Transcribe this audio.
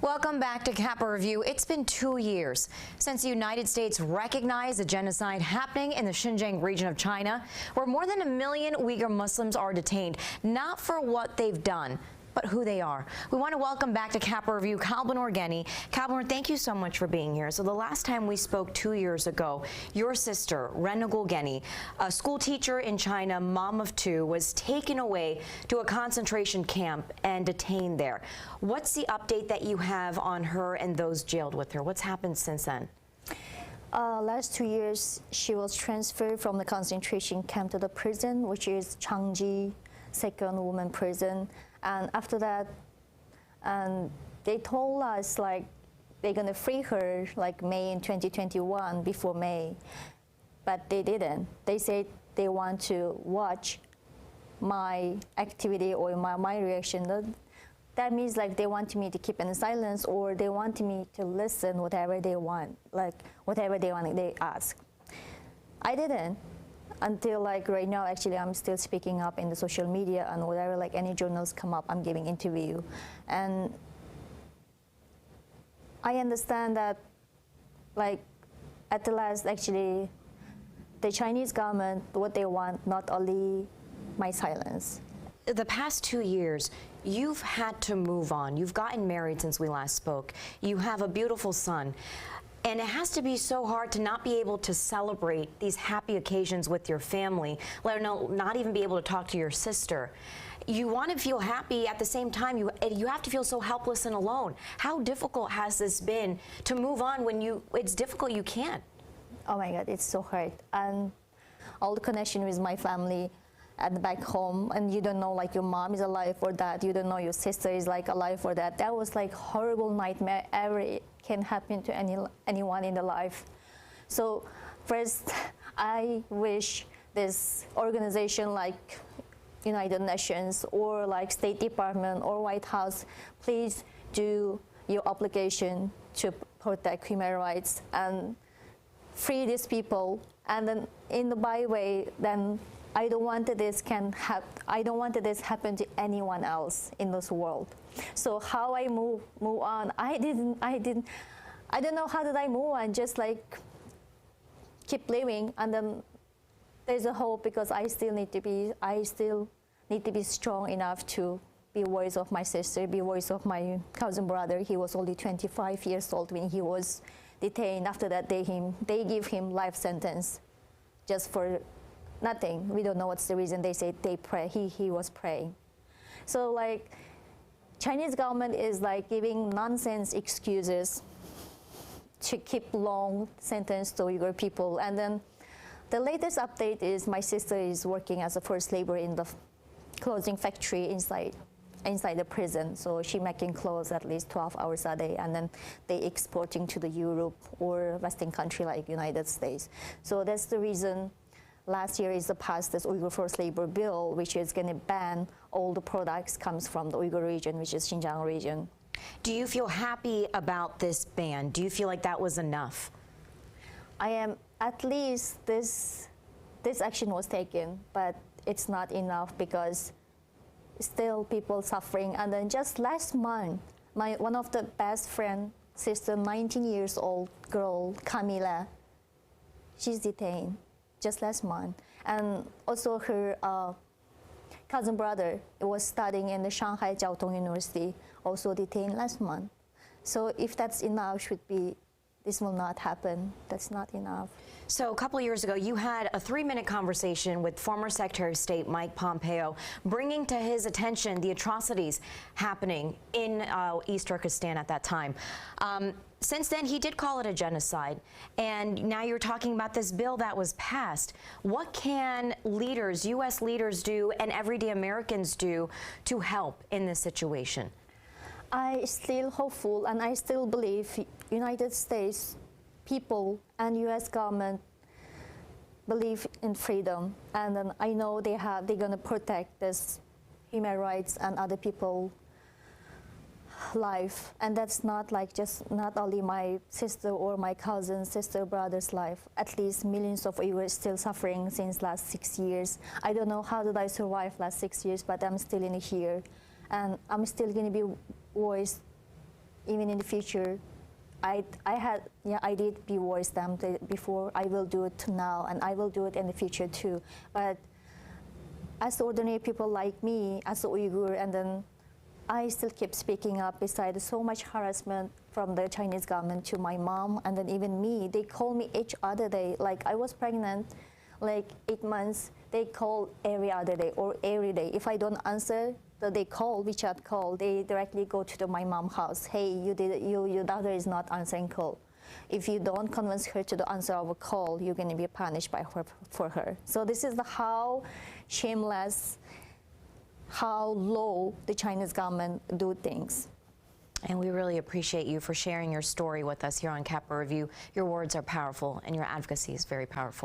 Welcome back to Kappa Review. It's been 2 years since the United States recognized the genocide happening in the Xinjiang region of China, where more than 1 million Uyghur Muslims are detained, not for what they've done, but who they are. We want to welcome back to Kappa Review Kalbinur Gheni. Kalbinur, thank you so much for being here. So the last time we spoke 2 years ago, your sister, Renagul Gheni, a school teacher in China, mom of 2, was taken away to a concentration camp and detained there. What's the update that you have on her and those jailed with her? What's happened since then? Last 2 years, she was transferred from the concentration camp to the prison, which is Changji, second woman prison. And after that, they told us like they're gonna free her like May in 2021, before May, but they didn't. They said they want to watch my activity or my reaction. That means like they want me to keep in silence, or they want me to listen whatever they want, like whatever they ask. I didn't. Until like right now, actually, I'm still speaking up in the social media and whatever, like any journals come up, I'm giving interview. And I understand that like at the last, actually, the Chinese government, what they want, not only my silence. The past 2 years, you've had to move on. You've gotten married since we last spoke. You have a beautiful son. And it has to be so hard to not be able to celebrate these happy occasions with your family, let alone not even be able to talk to your sister. You want to feel happy at the same time. You have to feel so helpless and alone. How difficult has this been to move on when it's difficult, you can't? Oh my God, it's so hard. And all the connection with my family and back home, and you don't know like your mom is alive or that, you don't know your sister is like alive or that. That was like horrible nightmare ever can happen to anyone in the life. So first, I wish this organization like United Nations or like State Department or White House, please do your obligation to protect human rights and free these people. And then in the byway, then I don't want this happen to anyone else in this world. So how I move on, I don't know how did I move on, just like keep living. And then there's a hope, because I still need to be strong enough to be voice of my sister, be voice of my cousin brother. He was only 25 years old when he was detained. After that, they give him life sentence just for nothing. We don't know what's the reason. They say he was praying. So like Chinese government is like giving nonsense excuses to keep long sentence to Uyghur people. And then the latest update is my sister is working as a forced labor in the clothing factory inside the prison. So she making clothes at least 12 hours a day, and then they exporting to the Europe or Western country like United States. So that's the reason last year is passed this Uyghur forced labor bill, which is going to ban all the products comes from the Uyghur region, which is Xinjiang region. Do you feel happy about this ban? Do you feel like that was enough? I am, at least this action was taken, but it's not enough, because still people suffering. And then just last month, one of the best friend, sister, 19 years old girl, Camila, she's detained just last month. And also her cousin brother was studying in the Shanghai Jiao Tong University, also detained last month. So if that's enough, this will not happen. That's not enough. So a couple of years ago, you had a 3-minute conversation with former Secretary of State Mike Pompeo, bringing to his attention the atrocities happening in East Turkestan at that time. Since then, he did call it a genocide, and now you're talking about this bill that was passed. What can leaders, U.S. leaders do, and everyday Americans do to help in this situation? I still hopeful, and I still believe United States people and U.S. government believe in freedom, and then I know they're gonna protect this human rights and other people life. And that's not like just not only my sister or my cousin, sister, brother's life. At least millions of Uyghurs still suffering since last 6 years. I don't know how did I survive last 6 years, but I'm still in here, and I'm still gonna be voice even in the future, I did be worse than before. I will do it now, and I will do it in the future too. But as ordinary people like me, as a Uyghur, and then I still keep speaking up beside so much harassment from the Chinese government to my mom, and then even me. They call me each other day. Like I was pregnant, like 8 months. They call every other day or every day. If I don't answer, they call, WeChat call. They directly go to my mom's house. Hey, your daughter is not answering call. If you don't convince her to answer our call, you're going to be punished for her. So this is how shameless, how low the Chinese government do things. And we really appreciate you for sharing your story with us here on Kappa Review. Your words are powerful and your advocacy is very powerful.